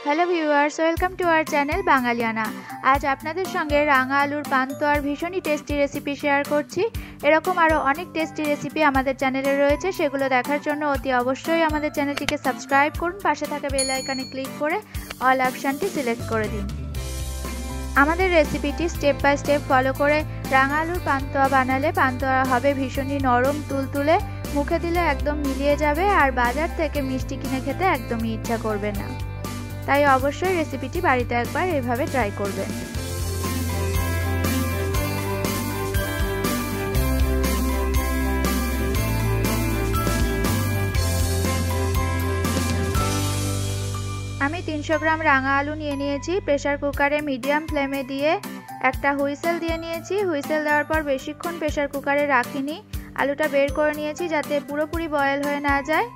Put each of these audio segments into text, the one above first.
Hello viewers, welcome to our channel Bangaliana. आज आपनादेर संगे रांगा आलुर पान्तुआर भीषण टेस्टी रेसिपि शेयर करছি। एरकम आरो अनेक टेस्टी रेसिपि आमादेर चैनेले रयेछे, सेगुलो देखार जोन्नो अति अवश्यई आमादेर चैनेलटिके सबस्क्राइब करुन, पाशे थाका बेल आइकने क्लिक करे अल अपशनटी सिलेक्ट करे दिन। आमादेर रेसिपिटी स्टेप बाई स्टेप फलो करे रांगा आलुर पान्तुआ बानाले पान्तुआ होबे भीषणই नरम तुलतुले, मुखे दिले एकदम मिलिए जाबे और बाजार थेके मिष्टि किने खेते एकदमই इच्छा करबे ना। তাই অবশ্যই রেসিপিটি বাড়িতে একবার এভাবে ট্রাই করবেন। আমি 300 গ্রাম রাঙা আলু নিয়ে নিয়েছি। প্রেসার কুকারে মিডিয়াম ফ্লেমে দিয়ে একটা হুইসেল দিয়ে নিয়েছি। হুইসেল দেওয়ার পর বেশিক্ষণ প্রেসার কুকারে রাখিনি, আলুটা বের করে নিয়েছি যাতে পুরোপুরি বয়েল হয়ে না যায়।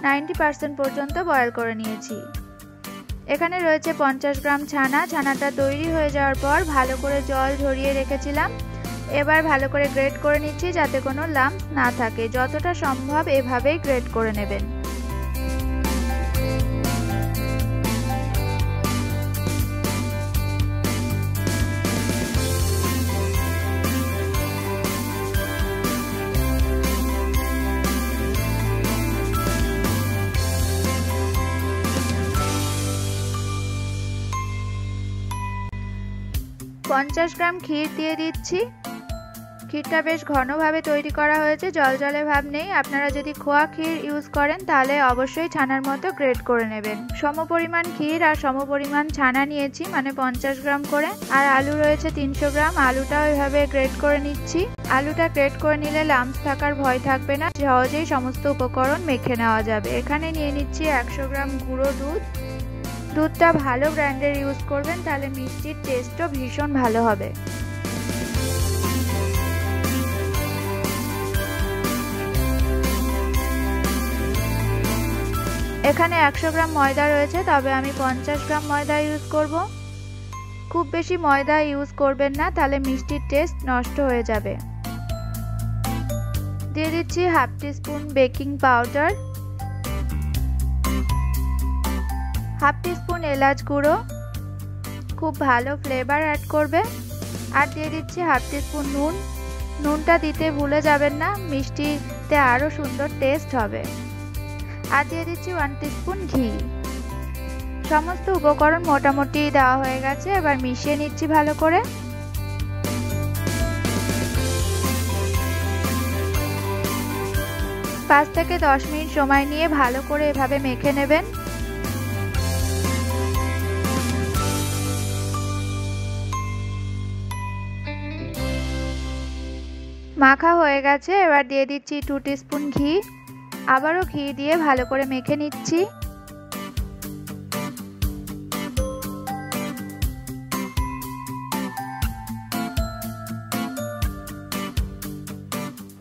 90% পর্যন্ত বয়েল করে নিয়েছি। এখানে রয়েছে 50 গ্রাম ছানা। ছানাটা তৈরি হয়ে যাওয়ার পর ভালো করে জল ঝরিয়ে রেখেছিলাম। এবার ভালো করে গ্রেট করে নিচ্ছি যাতে কোনো লাম্পস না থাকে। যতটা সম্ভব এভাবেই গ্রেট করে নেবেন। पचास ग्राम क्षीर दिए दीची। क्षीरटा बेश घनभावे तैरी करा हयेछे, जल जले भाव नेই। आपनारा यदि खोया क्षीर यूज करें ताहले अवश्यई छानार मतो ग्रेट करे नेबेन। समपरिमाण क्षीर और समपरिमाण छाना निয়েছি, माने 50 ग्राम करे। और आलू रयेछे 300 ग्राम। आलूटाও এভাবে গ্রেট করে নিচ্ছি। আলুটা গ্রেট করে নিলে লাম্পস থাকার ভয় থাকবে না, সহজেই সমস্ত উপকরণ মেখে নেওয়া যাবে। এখানে নিয়ে নিচ্ছি 100 গ্রাম গুঁড়ো দুধ। দুধটা ভালো ব্র্যান্ডের ইউজ করবেন, তাহলে মিষ্টির টেস্টও ভীষণ ভালো হবে। এখানে 100 গ্রাম ময়দা রয়েছে, তবে আমি 50 গ্রাম ময়দা ইউজ করব। খুব বেশি ময়দা ইউজ করবেন না, তাহলে মিষ্টির টেস্ট নষ্ট হয়ে যাবে। দিয়ে দিচ্ছি half teaspoon baking powder, half teaspoon एलाच गुड़ो, खूब भालो फ्लेवर ऐड करबे। और दिए दिच्छी हाफ टीस्पून नून। नूनटा दीते भूले जाबेन ना, मिष्टिते आरो सुंदर टेस्ट होबे। और दिए दिच्छी 1 टीस्पून घी। समस्त उपकरण मोटामुटी देওয়া হয়ে গেছে। এবার মিশিয়ে নিচ্ছি ভালো করে। 5 থেকে 10 মিনিট সময় নিয়ে ভালো করে এভাবে মেখে নেবেন। মাখা হয়ে গেছে। এবার দিয়ে দিচ্ছি 2 টিস্পুন ঘি। আবারও ঘি দিয়ে ভালো করে মেখে নিচ্ছি।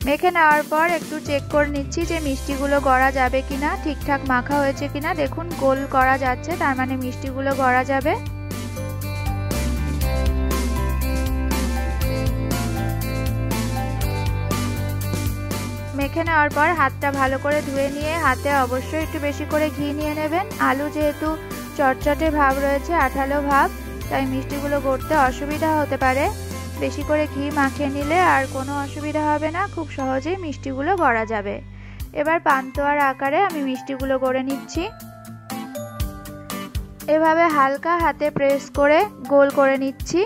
মেখে নেওয়ার পর একটু চেক করে নিচ্ছি যে মিষ্টিগুলো গড়া যাবে কিনা, ঠিকঠাক মাখা হয়েছে কিনা। দেখুন গোল করা যাচ্ছে, তার মানে মিষ্টিগুলো গড়া যাবে। মেখে নেওয়ার পর হাতটা ভালো করে ধুয়ে নিয়ে হাতে অবশ্যই একটু বেশি করে ঘি নিয়ে নেবেন। আলু যেহেতু চটচটে ভাব রয়েছে, আঠালো ভাব, তাই মিষ্টিগুলো গড়তে অসুবিধা হতে পারে। বেশি করে ঘি মাখিয়ে নিলে আর কোনো অসুবিধা হবে না, খুব সহজেই মিষ্টিগুলো গড়া যাবে। এবার পান্তুয়ার আকারে আমি মিষ্টিগুলো গড়ে নিচ্ছি। এভাবে হালকা হাতে প্রেস করে গোল করে নিচ্ছি।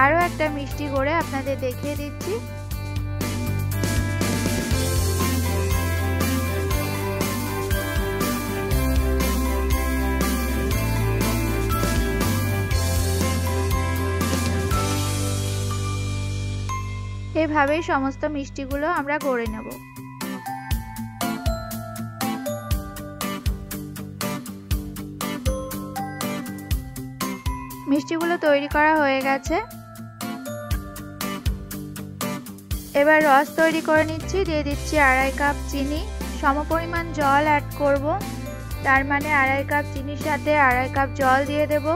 আরো একটা মিষ্টি করে আপনাদের দেখিয়ে দিচ্ছি। এভাবেই সমস্ত মিষ্টিগুলো আমরা গড়ে নেব। মিষ্টিগুলো তৈরি করা হয়ে গেছে। এবার রস তৈরি করে নিচ্ছি। দিয়ে দিচ্ছি 2.5 কাপ চিনি, সমপরিমাণ জল অ্যাড করব, তার মানে 2.5 কাপ চিনির সাথে 2.5 কাপ জল দিয়ে দেব।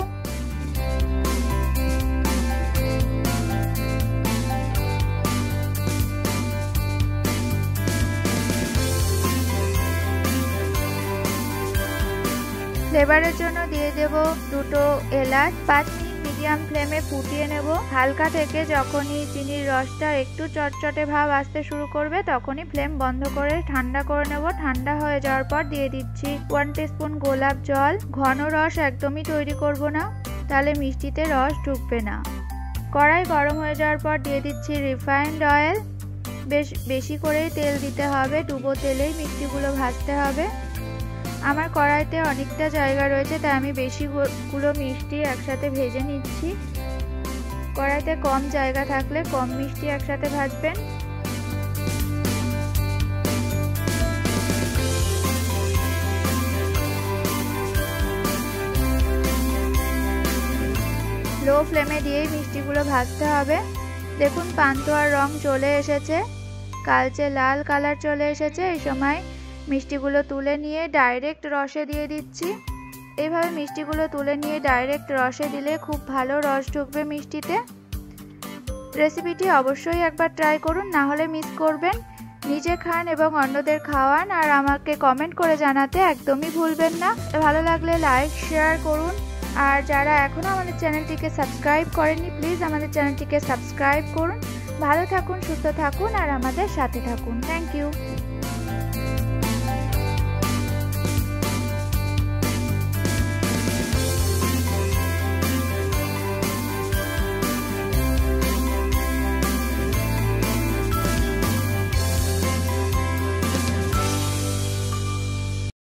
ফ্লেভারের জন্য দিয়ে দেব 2টো এলাচ। 5 মিনিট মিডিয়াম ফ্লেমে ফুটিয়ে নেব। হালকা থেকে যখনই চিনির রসটা একটু চটচটে ভাব আসতে শুরু করবে তখনই ফ্লেম বন্ধ করে ঠান্ডা করে নেব। ঠান্ডা হয়ে যাওয়ার পর দিয়ে দিচ্ছি 1 টিস্পুন গোলাপ জল। ঘন রস একদমই তৈরি করব না, তাহলে মিষ্টিতে রস ঢুকবে না। কড়াই গরম হয়ে যাওয়ার পর দিয়ে দিচ্ছি রিফাইন্ড অয়েল। বেশি করেই তেল দিতে হবে, ডুবো তেলেই মিষ্টিগুলো ভাজতে হবে। আমার কড়াইতে অনেকটা জায়গা রয়েছে, তাই আমি বেশিগুলো মিষ্টি একসাথে ভেজে নিচ্ছি। কড়াইতে কম জায়গা থাকলে কম মিষ্টি একসাথে ভাজবেন। লো ফ্লেমে দিয়েই মিষ্টিগুলো ভাজতে হবে। দেখুন পান্তুয়ার রং চলে এসেছে, কালচে লাল কালার চলে এসেছে। এই সময় মিষ্টিগুলো তুলে নিয়ে ডাইরেক্ট রসে দিয়ে দিচ্ছি। এইভাবে মিষ্টিগুলো তুলে নিয়ে ডাইরেক্ট রসে দিলে খুব ভালো রস ঢুকবে মিষ্টিতে। রেসিপিটি অবশ্যই একবার ট্রাই করুন, না হলে মিস করবেন। নিজে খান এবং অন্যদের খাওয়ান, আর আমাকে কমেন্ট করে জানাতে একদমই ভুলবেন না। ভালো লাগলে লাইক শেয়ার করুন, আর যারা এখনও আমাদের চ্যানেলটিকে সাবস্ক্রাইব করেননি প্লিজ আমাদের চ্যানেলটিকে সাবস্ক্রাইব করুন। ভালো থাকুন, সুস্থ থাকুন, আর আমাদের সাথে থাকুন। Thank you.